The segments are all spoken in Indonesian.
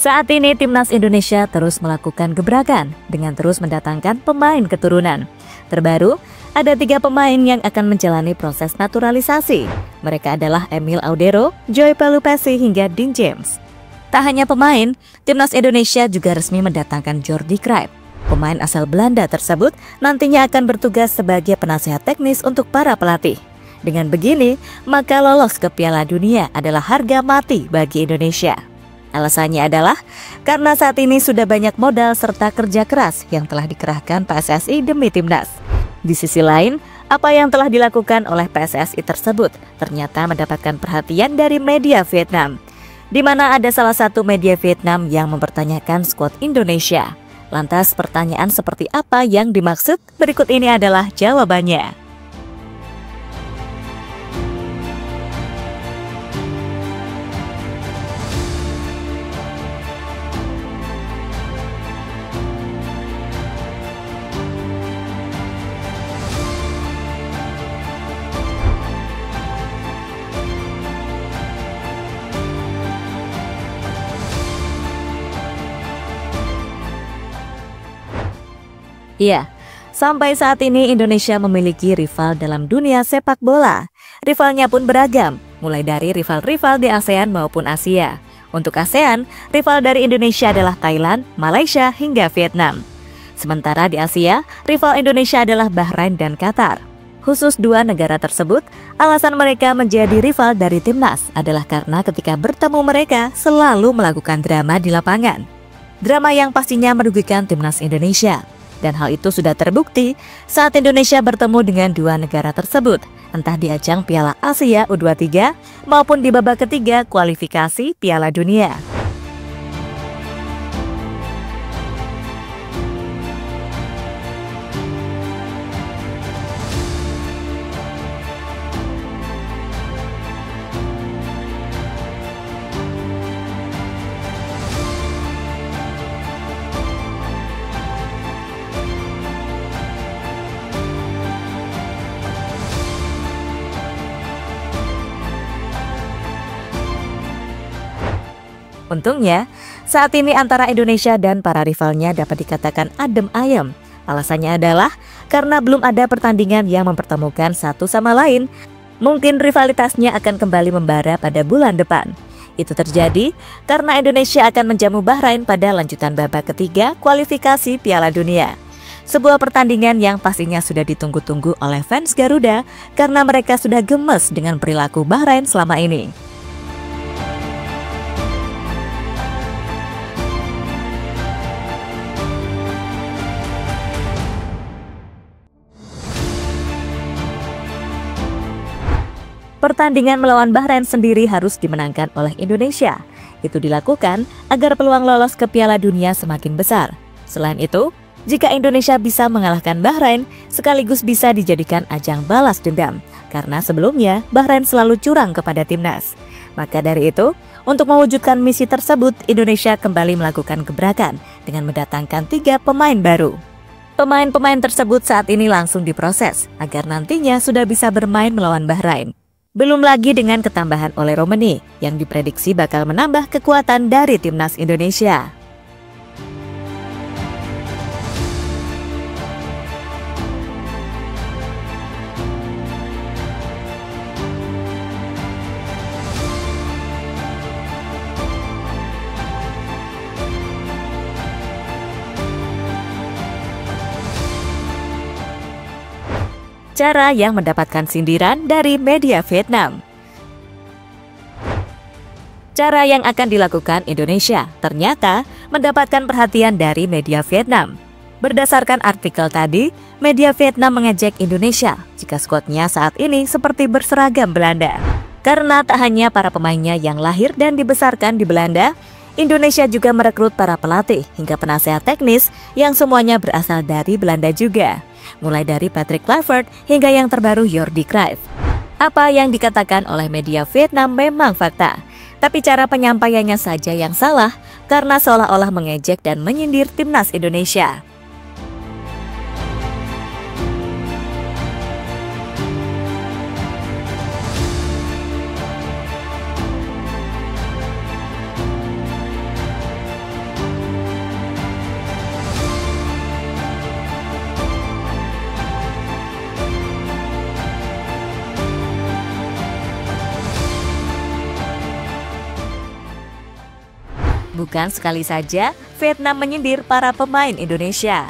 Saat ini timnas Indonesia terus melakukan gebrakan dengan terus mendatangkan pemain keturunan. Terbaru, ada 3 pemain yang akan menjalani proses naturalisasi. Mereka adalah Emil Audero, Joy Pelupessy hingga Dean James. Tak hanya pemain, timnas Indonesia juga resmi mendatangkan Jordi Cruijff. Pemain asal Belanda tersebut nantinya akan bertugas sebagai penasehat teknis untuk para pelatih. Dengan begini, maka lolos ke Piala Dunia adalah harga mati bagi Indonesia. Alasannya adalah karena saat ini sudah banyak modal serta kerja keras yang telah dikerahkan PSSI demi timnas. Di sisi lain, apa yang telah dilakukan oleh PSSI tersebut ternyata mendapatkan perhatian dari media Vietnam, di mana ada salah satu media Vietnam yang mempertanyakan skuad Indonesia. Lantas pertanyaan seperti apa yang dimaksud? Berikut ini adalah jawabannya. Iya, sampai saat ini Indonesia memiliki rival dalam dunia sepak bola. Rivalnya pun beragam, mulai dari rival-rival di ASEAN maupun Asia. Untuk ASEAN, rival dari Indonesia adalah Thailand, Malaysia, hingga Vietnam. Sementara di Asia, rival Indonesia adalah Bahrain dan Qatar. Khusus 2 negara tersebut, alasan mereka menjadi rival dari timnas adalah karena ketika bertemu mereka selalu melakukan drama di lapangan. Drama yang pastinya merugikan timnas Indonesia. Dan hal itu sudah terbukti saat Indonesia bertemu dengan 2 negara tersebut, entah di ajang Piala Asia U23 maupun di babak ketiga kualifikasi Piala Dunia. Untungnya, saat ini antara Indonesia dan para rivalnya dapat dikatakan adem ayem. Alasannya adalah karena belum ada pertandingan yang mempertemukan satu sama lain. Mungkin rivalitasnya akan kembali membara pada bulan depan. Itu terjadi karena Indonesia akan menjamu Bahrain pada lanjutan babak ketiga kualifikasi Piala Dunia. Sebuah pertandingan yang pastinya sudah ditunggu-tunggu oleh fans Garuda karena mereka sudah gemes dengan perilaku Bahrain selama ini. Pertandingan melawan Bahrain sendiri harus dimenangkan oleh Indonesia. Itu dilakukan agar peluang lolos ke Piala Dunia semakin besar. Selain itu, jika Indonesia bisa mengalahkan Bahrain, sekaligus bisa dijadikan ajang balas dendam. Karena sebelumnya, Bahrain selalu curang kepada timnas. Maka dari itu, untuk mewujudkan misi tersebut, Indonesia kembali melakukan gebrakan dengan mendatangkan 3 pemain baru. Pemain-pemain tersebut saat ini langsung diproses agar nantinya sudah bisa bermain melawan Bahrain. Belum lagi dengan ketambahan oleh Romani yang diprediksi bakal menambah kekuatan dari timnas Indonesia. Cara yang mendapatkan sindiran dari media Vietnam. Cara yang akan dilakukan Indonesia ternyata mendapatkan perhatian dari media Vietnam. Berdasarkan artikel tadi, media Vietnam mengejek Indonesia jika skuadnya saat ini seperti berseragam Belanda. Karena tak hanya para pemainnya yang lahir dan dibesarkan di Belanda, Indonesia juga merekrut para pelatih hingga penasehat teknis yang semuanya berasal dari Belanda juga. Mulai dari Patrick Kluivert hingga yang terbaru Jordi Cruijff. Apa yang dikatakan oleh media Vietnam memang fakta, tapi cara penyampaiannya saja yang salah karena seolah-olah mengejek dan menyindir timnas Indonesia. Bukan sekali saja Vietnam menyindir para pemain Indonesia.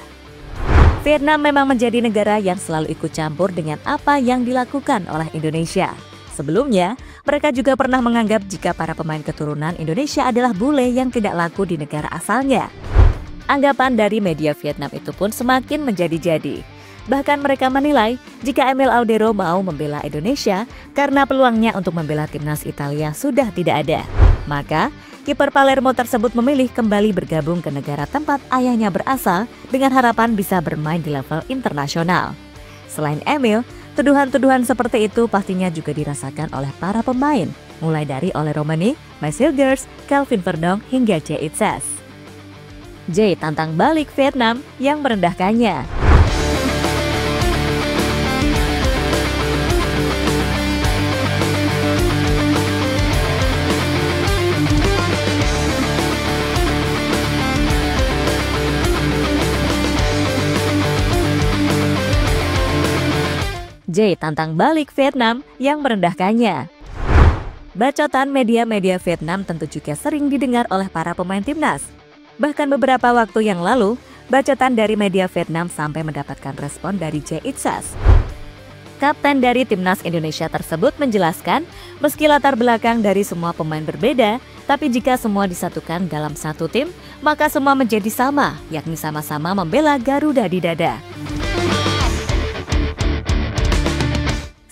Vietnam memang menjadi negara yang selalu ikut campur dengan apa yang dilakukan oleh Indonesia. Sebelumnya, mereka juga pernah menganggap jika para pemain keturunan Indonesia adalah bule yang tidak laku di negara asalnya. Anggapan dari media Vietnam itu pun semakin menjadi-jadi. Bahkan mereka menilai jika Emil Audero mau membela Indonesia karena peluangnya untuk membela timnas Italia sudah tidak ada. Maka, kiper Palermo tersebut memilih kembali bergabung ke negara tempat ayahnya berasal dengan harapan bisa bermain di level internasional. Selain Emil, tuduhan-tuduhan seperti itu pastinya juga dirasakan oleh para pemain, mulai dari Ole Romani, Marcel Gers, Kelvin Verdonk hingga J. Itzes. J tantang balik Vietnam yang merendahkannya. J tantang balik Vietnam yang merendahkannya. Bacotan media-media Vietnam tentu juga sering didengar oleh para pemain timnas. Bahkan beberapa waktu yang lalu, bacotan dari media Vietnam sampai mendapatkan respon dari J. Itzes. Kapten dari timnas Indonesia tersebut menjelaskan, meski latar belakang dari semua pemain berbeda, tapi jika semua disatukan dalam satu tim, maka semua menjadi sama, yakni sama-sama membela Garuda di dada.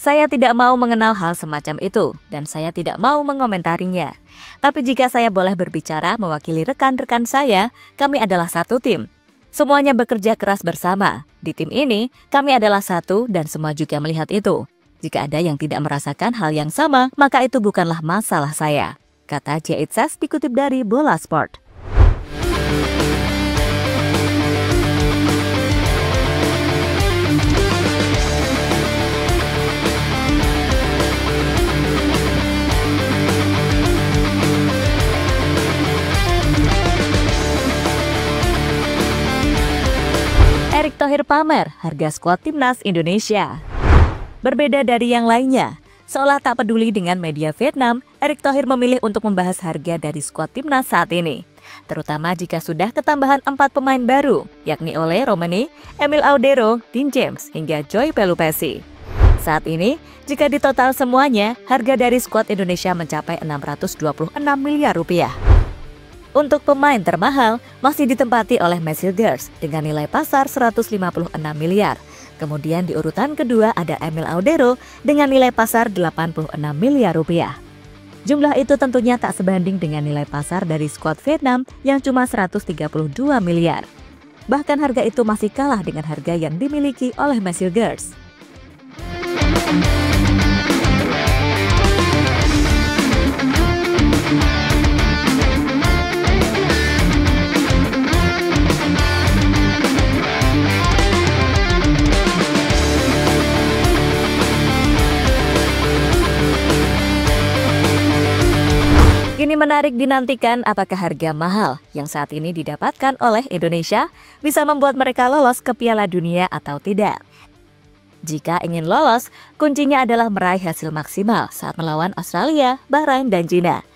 Saya tidak mau mengenal hal semacam itu, dan saya tidak mau mengomentarinya. Tapi jika saya boleh berbicara mewakili rekan-rekan saya, kami adalah satu tim. Semuanya bekerja keras bersama. Di tim ini, kami adalah satu dan semua juga melihat itu. Jika ada yang tidak merasakan hal yang sama, maka itu bukanlah masalah saya, kata J. Itzes dikutip dari Bola Sport. Erick Thohir pamer harga skuad timnas Indonesia. Berbeda dari yang lainnya, seolah tak peduli dengan media Vietnam, Erick Thohir memilih untuk membahas harga dari skuad timnas saat ini. Terutama jika sudah ketambahan 4 pemain baru, yakni Ole Romani, Emil Audero, Dean James, hingga Joy Pelupessy. Saat ini, jika ditotal semuanya, harga dari skuad Indonesia mencapai 626 miliar rupiah. Untuk pemain termahal masih ditempati oleh Marcel Gers dengan nilai pasar 156 miliar. Kemudian di urutan kedua ada Emil Audero dengan nilai pasar 86 miliar rupiah. Jumlah itu tentunya tak sebanding dengan nilai pasar dari skuad Vietnam yang cuma 132 miliar. Bahkan harga itu masih kalah dengan harga yang dimiliki oleh Marcel Gers. Kini menarik dinantikan apakah harga mahal yang saat ini didapatkan oleh Indonesia bisa membuat mereka lolos ke Piala Dunia atau tidak. Jika ingin lolos, kuncinya adalah meraih hasil maksimal saat melawan Australia, Bahrain, dan China.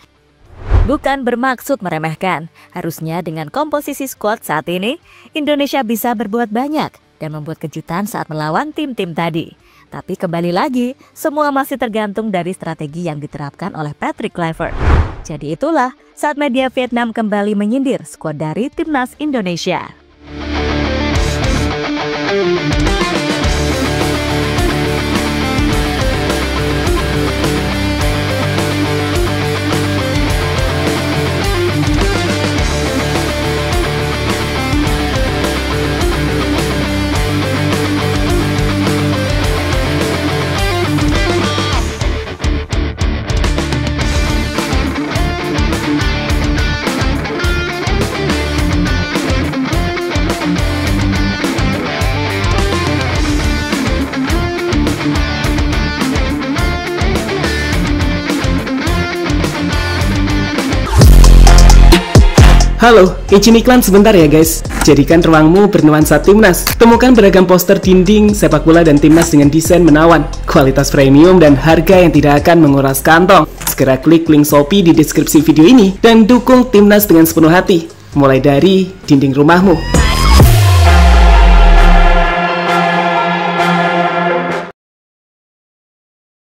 Bukan bermaksud meremehkan, harusnya dengan komposisi skuad saat ini, Indonesia bisa berbuat banyak dan membuat kejutan saat melawan tim-tim tadi. Tapi kembali lagi, semua masih tergantung dari strategi yang diterapkan oleh Patrick Kluivert. Jadi itulah saat media Vietnam kembali menyindir skuad dari timnas Indonesia. Halo, izin iklan sebentar ya guys. Jadikan ruangmu bernuansa timnas. Temukan beragam poster dinding, sepak bola dan timnas dengan desain menawan, kualitas premium dan harga yang tidak akan menguras kantong. Segera klik link Shopee di deskripsi video ini dan dukung timnas dengan sepenuh hati. Mulai dari dinding rumahmu.